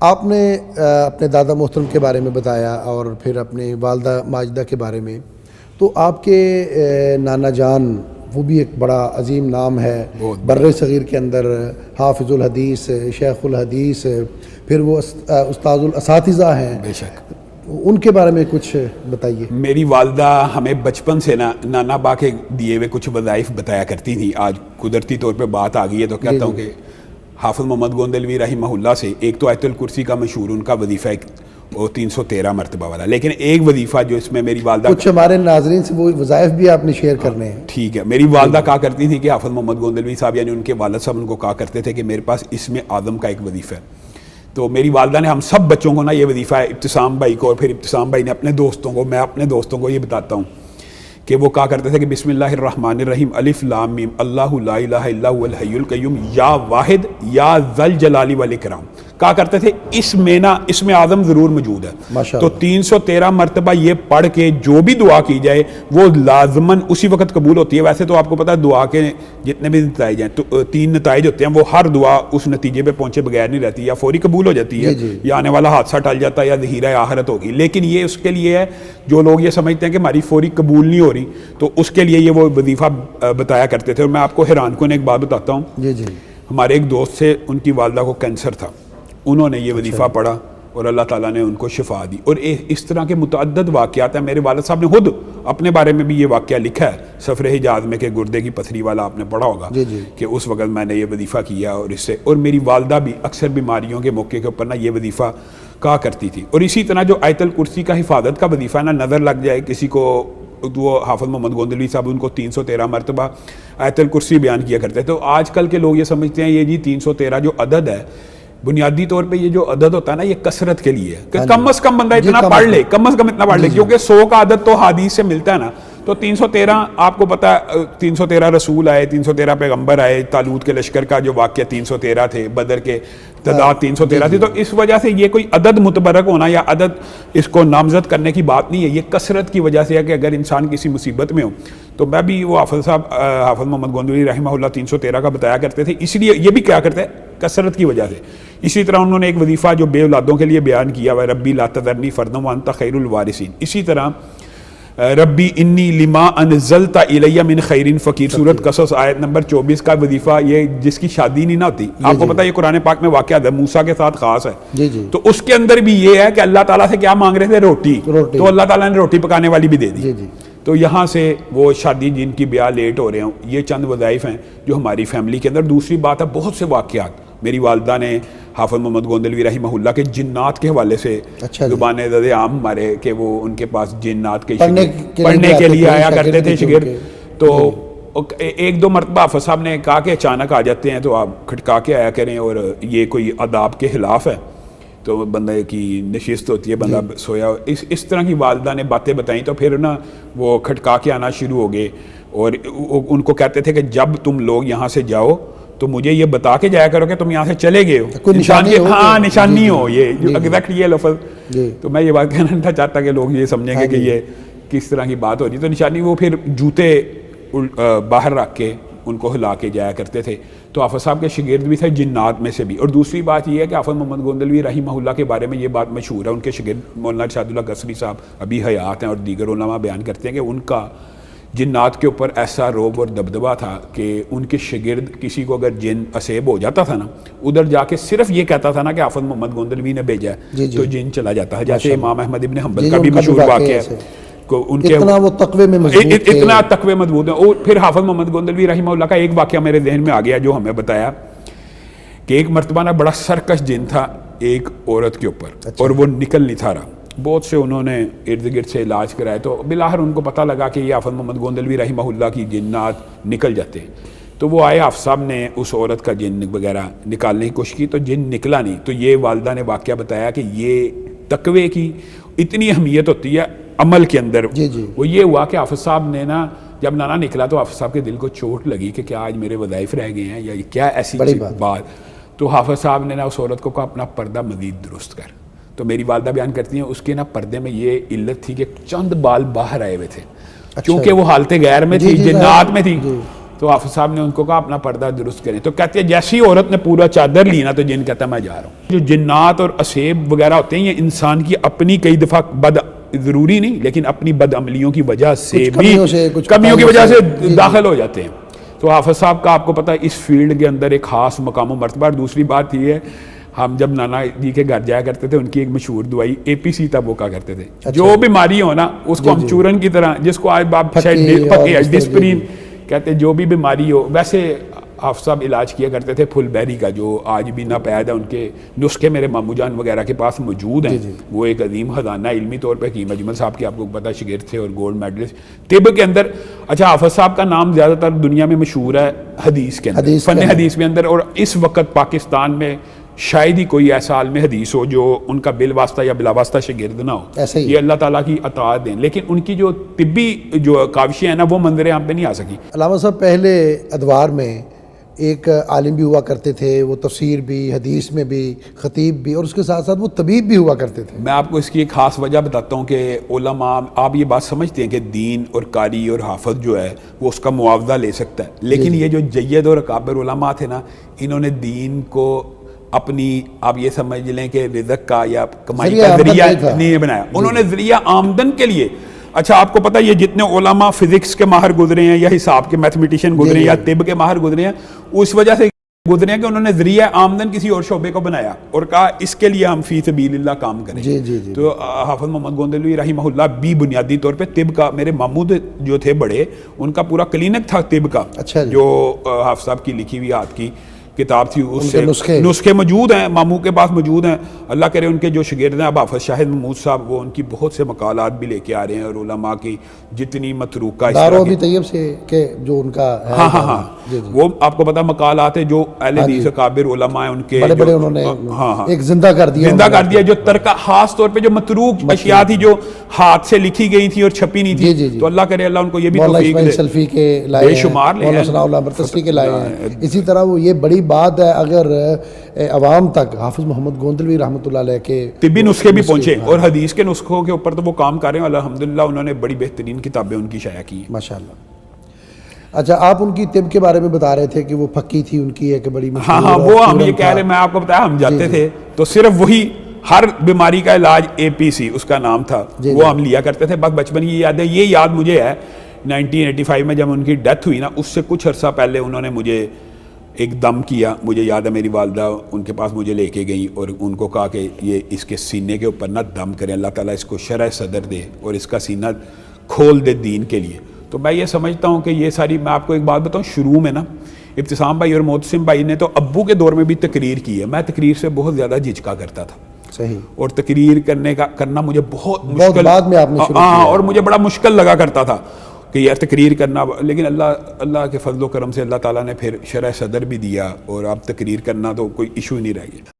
آپ نے اپنے دادا محترم کے بارے میں بتایا اور پھر اپنے والدہ ماجدہ کے بارے میں، تو آپ کے نانا جان وہ بھی ایک بڑا عظیم نام ہے بر صغیر کے اندر، حافظ الحدیث، شیخ الحدیث، پھر وہ استاذ الاساتذہ ہیں. بے شک. ان کے بارے میں کچھ بتائیے. میری والدہ ہمیں بچپن سے نانا با کے دیے ہوئے کچھ وظائف بتایا کرتی تھیں. آج قدرتی طور پہ بات آ گئی ہے تو کہتا ہوں کہ حافظ محمد گوندلوی رحمہ اللہ سے ایک تو آیت الکرسی کا مشہور ان کا وظیفہ وہ 313 مرتبہ والا، لیکن ایک وظیفہ جو اس میں میری والدہ کچھ ہمارے ناظرین سے وہ وظائف بھی آپ نے شیئر کرنے ہیں. ٹھیک ہے. میری والدہ کہا کرتی تھی کہ حافظ محمد گوندلوی صاحب یعنی ان کے والد صاحب ان کو کہا کرتے تھے کہ میرے پاس اسم اعظم کا ایک وظیفہ ہے. تو میری والدہ نے ہم سب بچوں کو نا یہ وظیفہ ہے، ابتسام بھائی کو اور پھر ابتسام بھائی نے اپنے دوستوں کو، میں اپنے دوستوں کو یہ بتاتا ہوں کہ وہ کہا کرتے تھے کہ بسم اللہ الرحمن الرحیم الف لام میم اللہ لا الہ الا هو الحی القیوم یا واحد یا ذل جلال والاکرام. کہا کرتے تھے اس میں نا اسم اعظم ضرور موجود ہے. تو 313 مرتبہ یہ پڑھ کے جو بھی دعا کی جائے وہ لازماً اسی وقت قبول ہوتی ہے. ویسے تو آپ کو پتا دعا کے جتنے بھی نتائج ہیں تو 3 نتائج ہوتے ہیں، وہ ہر دعا اس نتیجے پہ پہنچے بغیر نہیں رہتی، یا فوری قبول ہو جاتی ہے یا آنے والا حادثہ ٹل جاتا ہے یا ذخیرہ آخرت ہوگی. لیکن یہ اس کے لیے ہے جو لوگ یہ سمجھتے ہیں کہ ہماری فوری قبول نہیں ہو رہی، تو اس کے لیے یہ وہ وظیفہ بتایا کرتے تھے. اور میں آپ کو حیران کن ایک بات بتاتا ہوں. ہمارے ایک دوست سے ان کی والدہ کو کینسر تھا، انہوں نے یہ وظیفہ پڑھا اور اللہ تعالیٰ نے ان کو شفا دی. اور اس طرح کے متعدد واقعات ہیں. میرے والد صاحب نے خود اپنے بارے میں بھی یہ واقعہ لکھا ہے سفر حجاز میں کہ گردے کی پتھری والا آپ نے پڑھا ہوگا کہ اس وقت میں نے یہ وظیفہ کیا اور اس سے. اور میری والدہ بھی اکثر بیماریوں کے موقع کے اوپر نا یہ وظیفہ کہا کرتی تھی. اور اسی طرح جو آیت الکرسی کا حفاظت کا وظیفہ نا نظر لگ جائے کسی کو، وہ حافظ محمد گوندلوی صاحب ان کو 313 مرتبہ آیت الکرسی بیان کیا کرتے ہیں. تو آج کل کے لوگ یہ سمجھتے ہیں یہ جی 313 جو عدد ہے، بنیادی طور پہ یہ جو عدد ہوتا ہے نا یہ کثرت کے لیے ہے کہ کم از کم بندہ اتنا پڑھ لے، کم از کم اتنا پڑھ لے، کیونکہ 100 کا عدد تو حدیث سے ملتا ہے نا. تو 313 آپ کو پتا ہے 313 رسول آئے، 313 پیغمبر آئے، طالوت کے لشکر کا جو واقعہ 313 تھے، بدر کے تعداد 313 تھی. تو اس وجہ سے یہ کوئی عدد متبرک ہونا یا عدد اس کو نامزد کرنے کی بات نہیں ہے، یہ کثرت کی وجہ سے ہے کہ اگر انسان کسی مصیبت میں ہو. تو میں بھی وہ حافظ محمد گوندلوی رحمہ اللہ 313 کا بتایا کرتے تھے، اس لیے یہ بھی کیا کرتے ہیں کثرت کی وجہ سے. اسی طرح انہوں نے ایک وظیفہ جو بے اولادوں کے لیے بیان کیا ہوا ہے، ربی لا تذرنی فردا وانت خیر الوارثین. اسی طرح ربی انی لما انزلت الی من خیر فقیر، سورۃ قصص آیت نمبر 24 کا وظیفہ، یہ جس کی شادی نہیں نہ ہوتی، آپ کو پتا یہ قرآن پاک میں واقعہ ہے، موسیٰ کے ساتھ خاص ہے. تو اس کے اندر بھی یہ ہے کہ اللہ تعالیٰ سے کیا مانگ رہے تھے؟ روٹی. تو اللہ تعالیٰ نے روٹی پکانے والی بھی دے دی. تو یہاں سے وہ شادی جن کی بیاہ لیٹ ہو رہے ہوں، یہ چند وظائف ہیں جو ہماری فیملی کے اندر. دوسری بات ہے بہت سے واقعات میری والدہ نے حافظ محمد گوندلوی رحمہ اللہ کے جنات کے حوالے سے زبان زد عام ہمارے کہ وہ ان کے پاس جنات کے پڑھنے کے لیے آیا کرتے تھے شاگرد. تو ایک دو مرتبہ حافظ صاحب نے کہا کہ اچانک آ جاتے ہیں تو آپ کھٹکا کے آیا کریں، اور یہ کوئی آداب کے خلاف ہے. تو بندے کی نشست ہوتی ہے، بندہ سویا. اس طرح کی والدہ نے باتیں بتائیں تو پھر نا وہ کھٹکا کے آنا شروع ہو گئے. اور ان کو کہتے تھے کہ جب تم لوگ یہاں سے جاؤ تو مجھے یہ بتا کے جایا کرو کہ تم یہاں سے چلے گئے ہو، ہاں نشانی ہو یہ ایگزیکٹلی یہ لفظ. تو میں یہ بات کہنا نہیں چاہتا کہ لوگ یہ سمجھیں گے کہ یہ کس طرح کی بات ہو رہی. تو نشانی وہ پھر جوتے باہر رکھ کے ان کو ہلا کے جایا کرتے تھے. تو حافظ صاحب کے شاگرد بھی تھے جنات میں سے بھی. اور دوسری بات یہ ہے کہ حافظ محمد گوندلوی رحمہ اللہ کے بارے میں یہ بات مشہور ہے، ان کے شاگرد مولانا ارشاد اللہ قصری صاحب ابھی حیات ہیں اور دیگر علماء بیان کرتے ہیں کہ ان کا جنات کے اوپر ایسا روب اور دبدبہ تھا کہ ان کے شاگرد کسی کو اگر جن اسیب ہو جاتا تھا نا، ادھر جا کے صرف یہ کہتا تھا نا کہ حافظ محمد گوندلوی نے بھیجا ہے تو جن چلا جاتا ہے. جیسے امام احمد ابن حنبل کا بھی مشہور واقعہ ہے، ان کے اتنا وہ تقوی مضبوط ہے. اور پھر حافظ محمد گوندلوی رحمہ اللہ کا ایک واقعہ میرے ذہن میں آ گیا جو ہمیں بتایا کہ ایک مرتبہ نا بڑا سرکش جن تھا ایک عورت کے اوپر، اور وہ نکل نہیں تھا رہا. بہت سے انہوں نے ارد گرد سے علاج کرائے تو بالآخر ان کو پتہ لگا کہ یہ حافظ محمد گوندلوی رحمہ اللہ کی جنات نکل جاتے ہیں. تو وہ آئے، حافظ صاحب نے اس عورت کا جن وغیرہ نکالنے کی کوشش کی تو جن نکلا نہیں. تو یہ والدہ نے واقعہ بتایا کہ یہ تقوی کی اتنی اہمیت ہوتی ہے عمل کے اندر. وہ یہ ہوا کہ حافظ صاحب نے نا جب نانا نکلا تو حافظ صاحب کے دل کو چوٹ لگی کہ کیا آج میرے وظائف رہ گئے ہیں یا کیا ایسی بات. تو حافظ صاحب نے نا اس عورت کو کہا اپنا پردہ مزید درست کر. تو میری والدہ بیان کرتی ہیں اس کے نا پردے میں یہ علت تھی کہ چند بال باہر آئے ہوئے تھے، کیونکہ وہ حالت غیر میں تھی، جنات میں تھی. تو حافظ صاحب نے ان کو کہا اپنا پردہ درست کریں. تو کہتے ہیں جیسی عورت نے پورا چادر لی نا تو جن کہتا ہے میں جا رہا ہوں. جو جنات اور اسیب وغیرہ ہوتے ہیں یہ انسان کی اپنی کئی دفعہ ضروری نہیں لیکن اپنی بد عملیوں کی وجہ سے بھی کمیوں کی وجہ سے داخل ہو جاتے ہیں. تو حافظ صاحب کا آپ کو پتہ ہے اس فیلڈ کے اندر ایک خاص مقام و مرتبہ. اور دوسری بات یہ ہے ہم جب نانا جی کے گھر جایا کرتے تھے ان کی ایک مشہور دوائی APC تب وہ کہا کرتے تھے جو بیماری ہو نا اس کو ہم چورن کی طرح جس کو آج آپ شاید ڈسپرین کہتے جو بھی بیماری ہو. ویسے حافظ صاحب علاج کیا کرتے تھے پھل بیری کا جو آج بھی ناپید ہے. ان کے نسخے میرے مامو جان وغیرہ کے پاس موجود ہیں. وہ ایک عظیم خزانہ علمی طور پہ حکیم اجمل صاحب کی آپ کو پتہ شاگرد تھے اور گولڈ میڈلسٹ طب کے اندر. اچھا حافظ صاحب کا نام زیادہ تر دنیا میں مشہور ہے حدیث کے اندر, فن حدیث کے اندر. اور اس وقت پاکستان میں شاید ہی کوئی ایسا عالم حدیث ہو جو ان کا بال واسطہ یا بلا واسطہ شاگرد نہ ہو. یہ اللہ تعالیٰ کی عطا دیں. لیکن ان کی جو طبی جو کاوشیں ہیں نا وہ منظر عام پہ نہیں آ سکی. علامہ صاحب پہلے ادوار میں ایک عالم بھی ہوا کرتے تھے, وہ تفسیر بھی, حدیث میں بھی, خطیب بھی, اور اس کے ساتھ ساتھ وہ طبیب بھی ہوا کرتے تھے. میں آپ کو اس کی ایک خاص وجہ بتاتا ہوں کہ علماء آپ یہ بات سمجھتے ہیں کہ دین اور قاری اور حافظ جو ہے وہ اس کا معاوضہ لے سکتا ہے. لیکن یہ جو جید اور اکابر علماء تھے نا انہوں نے دین کو اپنی آپ یہ سمجھ لیں کہ رزق کا یا کمائی کا ذریعہ نہیں بنایا. انہوں نے ذریعہ آمدن کے لیے. اچھا آپ کو پتہ یہ جتنے علماء فزکس کے ماہر گزرے ہیں یا حساب کے میتھمیٹیشین گزرے ہیں یا طب کے ماہر گزرے ہیں اس وجہ سے گزرے ہیں کہ انہوں نے ذریعہ آمدن کسی اور شعبے کو بنایا اور کہا اس کے لیے ہم فی سبیل اللہ کام کریں. تو حافظ محمد گوندلوی رحمہ اللہ بھی بنیادی طور پہ طب کا, میرے ماموں جو تھے بڑے ان کا پورا کلینک تھا طب کا جو حافظ صاحب کی لکھی ہوئی ہاتھ کی کتاب تھی. اس سے نسخے موجود ہیں ماموں کے پاس موجود ہیں. اللہ کرے ان کے جو شاگرد ہیں اب حافظ شاہد محمود صاحب وہ ان کی بہت سے مقالات بھی لے کے آ رہے ہیں اور علماء کی جتنی متروکہ دارو بھی طیب سے کہ جو ان کا ہاں وہ آپ کو پتہ مقالات ہیں جو اہل حدیث اکابر علماء ہیں ان کے بڑے انہوں نے ایک زندہ کر دیا جو ترکہ خاص طور پہ جو متروک اشیاء تھی جو ہاتھ سے لکھی گئی تھی اور چھپی نہیں تھی. تو اللہ کرے اللہ ان کو یہ بھی توفیق دے. سلفی کے لائے بے شمار مولانا ثناء اللہ مرتضی کے لائے ہیں. اسی طرح وہ یہ بڑی بات ہے اگر عوام تک حافظ محمد گوندلوی رحمۃ اللہ علیہ کے طبی نسخے بھی پہنچے اور حدیث کے نسخوں کے اوپر تو وہ کام کر رہے ہیں الحمدللہ. انہوں نے بڑی بہترین کتابیں ان کی شائع کی ہیں ماشاءاللہ. اچھا آپ ان کی طب کے بارے میں بتا رہے تھے کہ وہ پھکی تھی ان کی ایک بڑی ہاں وہ ہم یہ کہہ رہے ہیں میں آپ کو بتایا ہم جاتے تھے تو صرف وہی ہر بیماری کا علاج APC اس کا نام تھا وہ ہم لیا کرتے تھے. بس بچپن کی یاد ہے. یہ یاد مجھے ہے 1985 میں جب ان کی ڈیتھ ہوئی نا اس سے کچھ عرصہ پہلے انہوں نے مجھے ایک دم کیا. مجھے یاد ہے میری والدہ ان کے پاس مجھے لے کے گئیں اور ان کو کہا کہ یہ اس کے سینے کے اوپر نہ دم کریں, اللہ تعالیٰ اس کو شرح صدر دے اور اس کا سینہ کھول دے دین کے لیے. تو میں یہ سمجھتا ہوں کہ یہ ساری میں آپ کو ایک بات بتاؤں شروع میں نا ابتسام بھائی اور محتسم بھائی نے تو ابو کے دور میں بھی تقریر کی ہے. میں تقریر سے بہت زیادہ جھجکا کرتا تھا صحیح اور تقریر کرنا مجھے بہت مشکل بعد میں آپ نے شروع کیا اور مجھے بڑا مشکل لگا کرتا تھا کہ یار تقریر کرنا. لیکن اللہ کے فضل و کرم سے اللہ تعالیٰ نے پھر شرح صدر بھی دیا اور اب تقریر کرنا تو کوئی ایشو ہی نہیں رہ گیا.